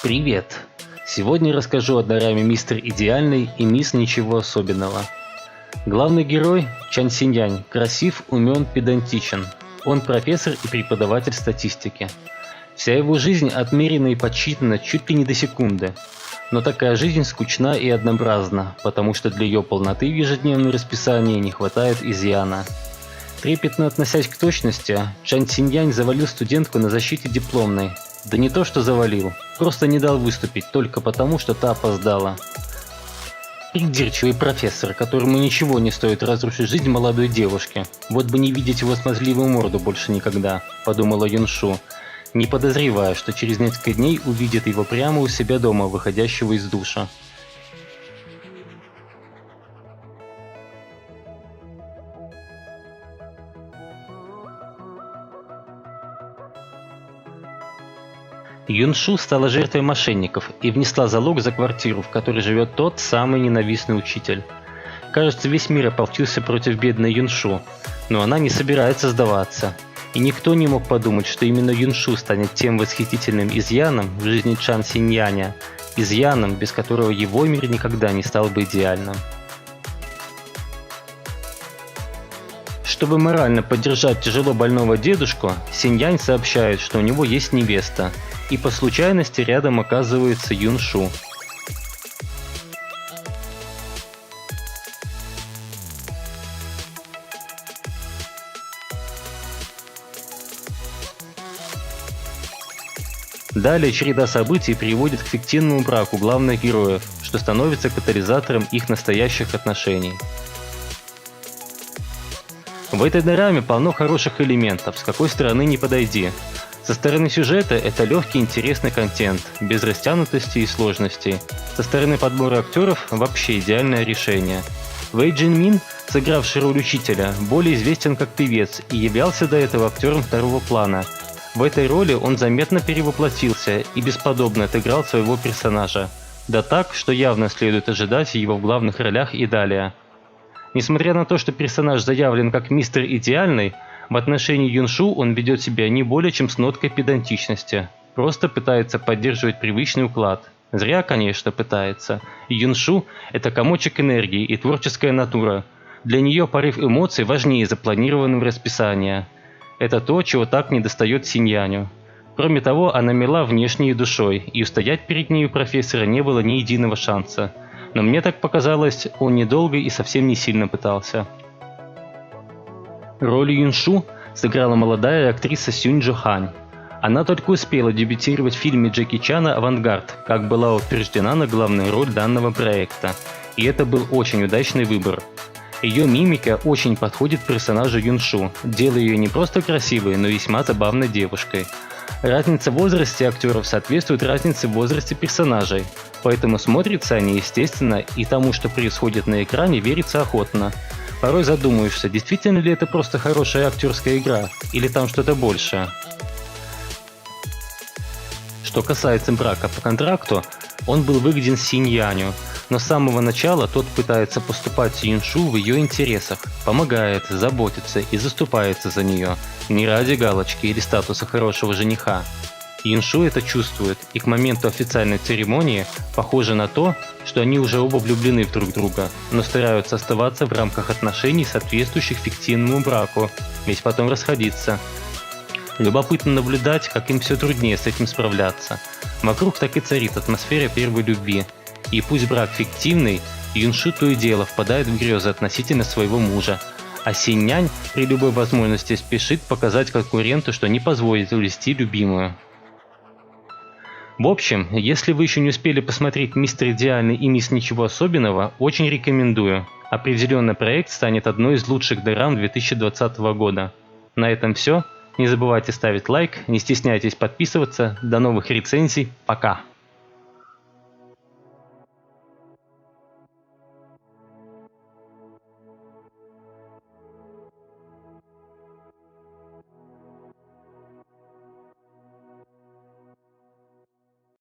Привет! Сегодня расскажу о дораме Мистер Идеальный и Мисс Ничего Особенного. Главный герой Чан Синьянь красив, умен, педантичен. Он профессор и преподаватель статистики. Вся его жизнь отмерена и подсчитана чуть ли не до секунды. Но такая жизнь скучна и однообразна, потому что для ее полноты в ежедневном расписании не хватает изъяна. Трепетно относясь к точности, Чан Синьянь завалил студентку на защите дипломной. Да не то что завалил, просто не дал выступить только потому, что та опоздала. Придирчивый профессор, которому ничего не стоит разрушить жизнь молодой девушки. Вот бы не видеть его смазливую морду больше никогда, подумала Юншу, не подозревая, что через несколько дней увидит его прямо у себя дома, выходящего из душа. Юншу стала жертвой мошенников и внесла залог за квартиру, в которой живет тот самый ненавистный учитель. Кажется, весь мир ополчился против бедной Юншу, но она не собирается сдаваться. И никто не мог подумать, что именно Юншу станет тем восхитительным изъяном в жизни Чан Синьяня, изъяном, без которого его мир никогда не стал бы идеальным. Чтобы морально поддержать тяжело больного дедушку, Синьянь сообщает, что у него есть невеста, и по случайности рядом оказывается Юншу. Далее череда событий приводит к фиктивному браку главных героев, что становится катализатором их настоящих отношений. В этой дораме полно хороших элементов, с какой стороны ни подойди. Со стороны сюжета это легкий интересный контент, без растянутости и сложностей. Со стороны подбора актеров вообще идеальное решение. Вэй Джин Мин, сыгравший роль учителя, более известен как певец и являлся до этого актером второго плана. В этой роли он заметно перевоплотился и бесподобно отыграл своего персонажа. Да так, что явно следует ожидать его в главных ролях и далее. Несмотря на то, что персонаж заявлен как Мистер Идеальный, в отношении Юншу он ведет себя не более чем с ноткой педантичности. Просто пытается поддерживать привычный уклад. Зря, конечно, пытается. Юншу – это комочек энергии и творческая натура. Для нее порыв эмоций важнее запланированного расписания. Это то, чего так недостает Синьяню. Кроме того, она мила внешней и душой, и устоять перед ней у профессора не было ни единого шанса. Но мне так показалось, он недолго и совсем не сильно пытался. Роль Юншу сыграла молодая актриса Сюнь Джо Хань. Она только успела дебютировать в фильме Джеки Чана «Авангард», как была утверждена на главную роль данного проекта. И это был очень удачный выбор. Ее мимика очень подходит персонажу Юншу, делая ее не просто красивой, но и весьма забавной девушкой. Разница в возрасте актеров соответствует разнице в возрасте персонажей, поэтому смотрятся они естественно, и тому, что происходит на экране, верится охотно. Порой задумаешься, действительно ли это просто хорошая актерская игра, или там что-то большее. Что касается брака по контракту, он был выгоден Синьяню, но с самого начала тот пытается поступать с Юншу в ее интересах, помогает, заботится и заступается за нее, не ради галочки или статуса хорошего жениха. Юншу это чувствует, и к моменту официальной церемонии похоже на то, что они уже оба влюблены в друг друга, но стараются оставаться в рамках отношений, соответствующих фиктивному браку, ведь потом расходиться. Любопытно наблюдать, как им все труднее с этим справляться. Вокруг так и царит атмосфера первой любви, и пусть брак фиктивный, Юншу то и дело впадает в грезы относительно своего мужа, а Синьянь при любой возможности спешит показать конкуренту, что не позволит увлести любимую. В общем, если вы еще не успели посмотреть Мистер Идеальный и Мисс Ничего Особенного, очень рекомендую. Определенно проект станет одной из лучших дорам 2020 года. На этом все. Не забывайте ставить лайк, не стесняйтесь подписываться. До новых рецензий. Пока!